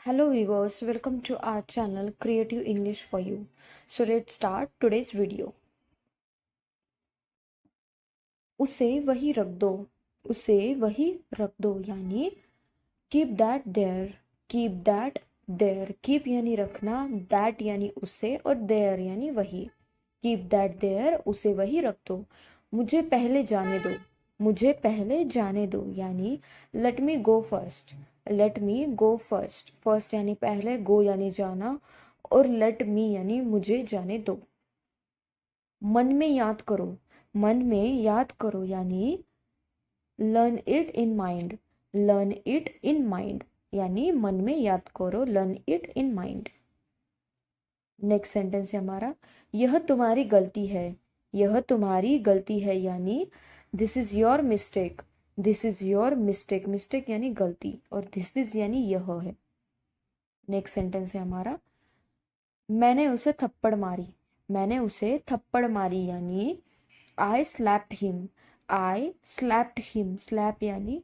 Hello viewers, welcome to our channel Creative English for You. So let's start today's video. उसे वही रख दो, उसे वही रख दो यानी keep that there, keep that there. Keep यानी रखना, that यानी उसे और there यानी वही. Keep that there, उसे वही रख दो. मुझे पहले जाने दो, मुझे पहले जाने दो यानी let me go first. Let me go first. First यानी पहले, गो यानी जाना और लेट मी यानी मुझे जाने दो. मन में याद करो, मन में याद करो यानी learn it in mind. Learn it in mind यानी मन में याद करो, learn it in mind. Next sentence है हमारा यह तुम्हारी गलती है. यह तुम्हारी गलती है यानी this is your mistake. This is your mistake. Mistake यानी गलती और दिस इज यानी यह है. नेक्स्ट सेंटेंस है हमारा मैंने उसे थप्पड़ मारी. मैंने उसे थप्पड़ मारी यानी आई स्लैप्ड हिम. आई स्लैप्ड हिम. स्लैप यानी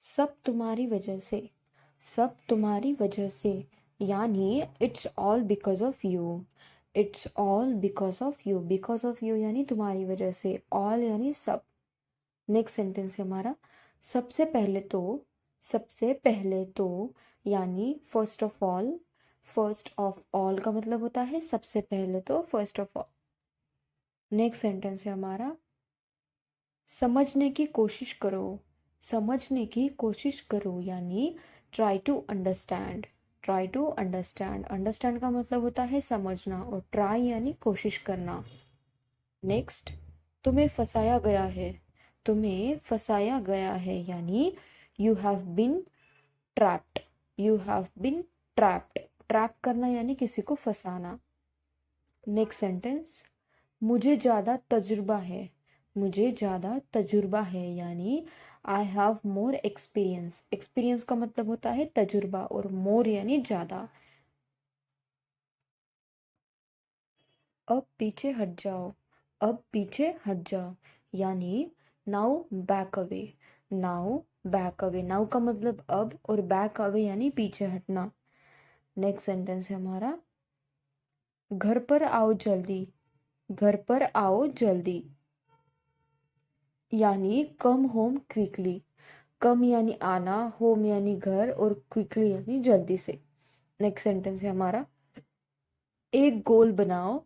सब तुम्हारी वजह से. सब तुम्हारी वजह से यानी it's all because of you. It's all because of you. Because of you यानी तुम्हारी वजह से, ऑल यानी सब. नेक्स्ट सेंटेंस है हमारा सबसे पहले तो. सबसे पहले तो यानी first of all. First of all का मतलब होता है सबसे पहले तो, first of all. Next sentence है हमारा समझने की कोशिश करो. समझने की कोशिश करो यानी try to understand. Try to understand. Understand का मतलब होता है समझना और ट्राई यानी कोशिश करना. नेक्स्ट तुम्हें फंसाया गया है. तुम्हें फंसाया गया है यानी you have been trapped. You have been trapped. Trap करना यानी किसी को फंसाना. नेक्स्ट सेंटेंस मुझे ज़्यादा तजुर्बा है. मुझे ज़्यादा तजुर्बा है यानी I have more experience. Experience का मतलब होता है तजुर्बा और मोर यानी ज़्यादा. अब पीछे हट जाओ. अब पीछे हट जाओ यानी now back away. Now back away. Now का मतलब अब और बैक अवे यानी पीछे हटना. नेक्स्ट सेंटेंस है हमारा घर पर आओ जल्दी. घर पर आओ जल्दी यानी कम होम क्विकली. कम यानी आना, होम यानी घर और क्विकली यानी जल्दी से. नेक्स्ट सेंटेंस है हमारा एक गोल बनाओ.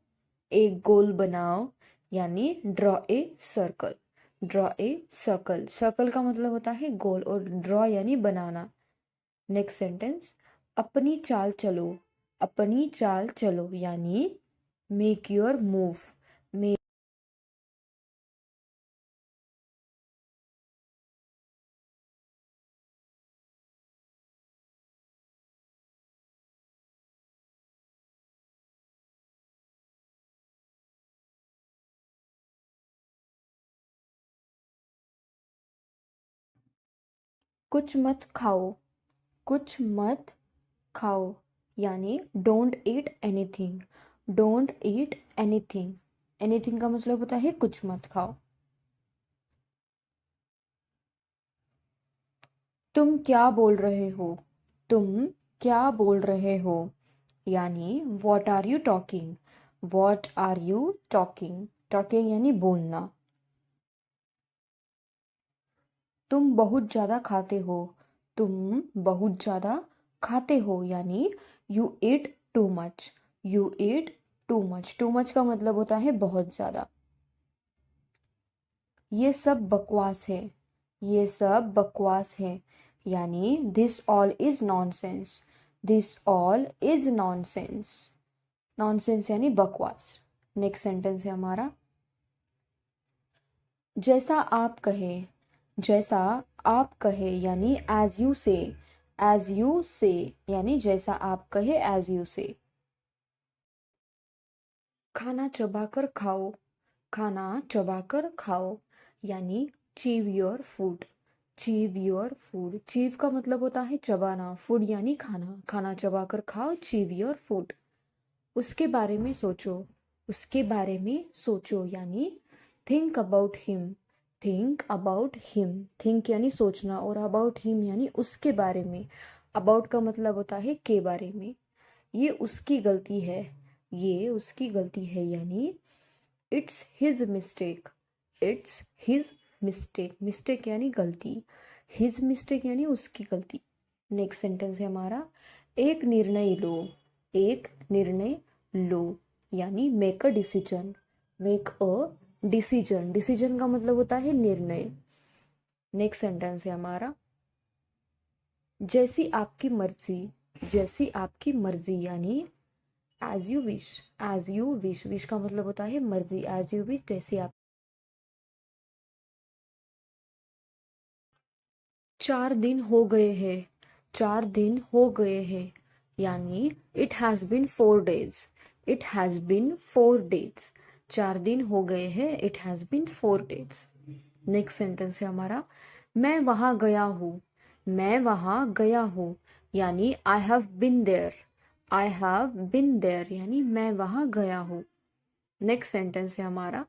एक गोल बनाओ यानी draw a circle. Draw a circle. Circle का मतलब होता है गोल और ड्रॉ यानी बनाना. नेक्स्ट सेंटेंस अपनी चाल चलो. अपनी चाल चलो यानी मेक योर मूव. कुछ मत खाओ. कुछ मत खाओ यानी don't eat anything. Don't eat anything. Anything का मतलब होता है कुछ मत खाओ. तुम क्या बोल रहे हो. तुम क्या बोल रहे हो यानी what are you talking. What are you talking. Talking यानी बोलना. तुम बहुत ज़्यादा खाते हो. तुम बहुत ज़्यादा खाते हो यानी you eat too much. You eat too much. Too much का मतलब होता है बहुत ज़्यादा. ये सब बकवास है. ये सब बकवास है यानी this all is nonsense. This all is nonsense. Nonsense यानी बकवास. नेक्स्ट सेंटेंस है हमारा जैसा आप कहे. जैसा आप कहे यानी एज यू से. एज यू से यानी जैसा आप कहे, एज यू से. खाना चबाकर खाओ. खाना चबाकर खाओ यानी chew your food. Chew your food. Chew का मतलब होता है चबाना, फूड यानी खाना. खाना चबाकर खाओ, चीव योर फूड. उसके बारे में सोचो. उसके बारे में सोचो यानी think about him. Think about him, think यानी सोचना, और अबाउट हिम यानी उसके बारे में। अबाउट का मतलब होता है के बारे में। ये उसकी गलती है, ये उसकी गलती है, यानी it's his mistake, it's his mistake, mistake यानी गलती, हिज मिस्टेक यानी उसकी गलती। नेक्स्ट सेंटेंस है हमारा, एक निर्णय लो, एक निर्णय लो, यानी make a decision, make a decision, decision का मतलब होता है निर्णय। नेक्स्ट सेंटेंस है हमारा, जैसी आपकी मर्जी, जैसी आपकी मर्जी, यानी as you wish, as you wish, wish का मतलब होता है मर्जी, एज यू विश, जैसी आप। 4 दिन हो गए हैं, 4 दिन हो गए हैं, यानी it has been 4 days, it has been 4 days, 4 दिन हो गए हैं, it has been 4 days। Next sentence है हमारा, मैं वहाँ गया हूँ, मैं वहाँ गया हूँ, यानी I have been there, I have been there, यानी मैं वहाँ गया हूँ। नेक्स्ट सेंटेंस है हमारा,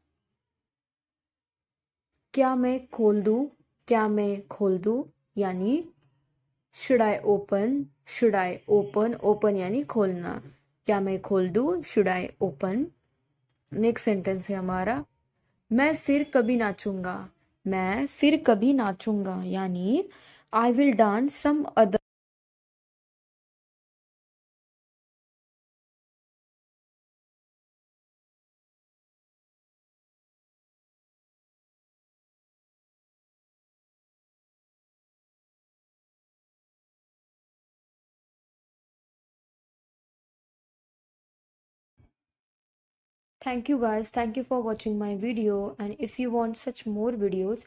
क्या मैं खोल दूँ, क्या मैं खोल दूँ, यानी should I open, should I open, open यानी खोलना, क्या मैं खोल दूँ, should I open. Next sentence है हमारा, मैं फिर कभी नाचूंगा, मैं फिर कभी नाचूंगा, यानी I will dance some other. Thank you guys, thank you for watching my video, and if you want such more videos,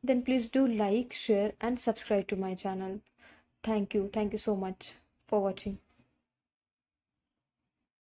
then please do like, share and subscribe to my channel. Thank you so much for watching.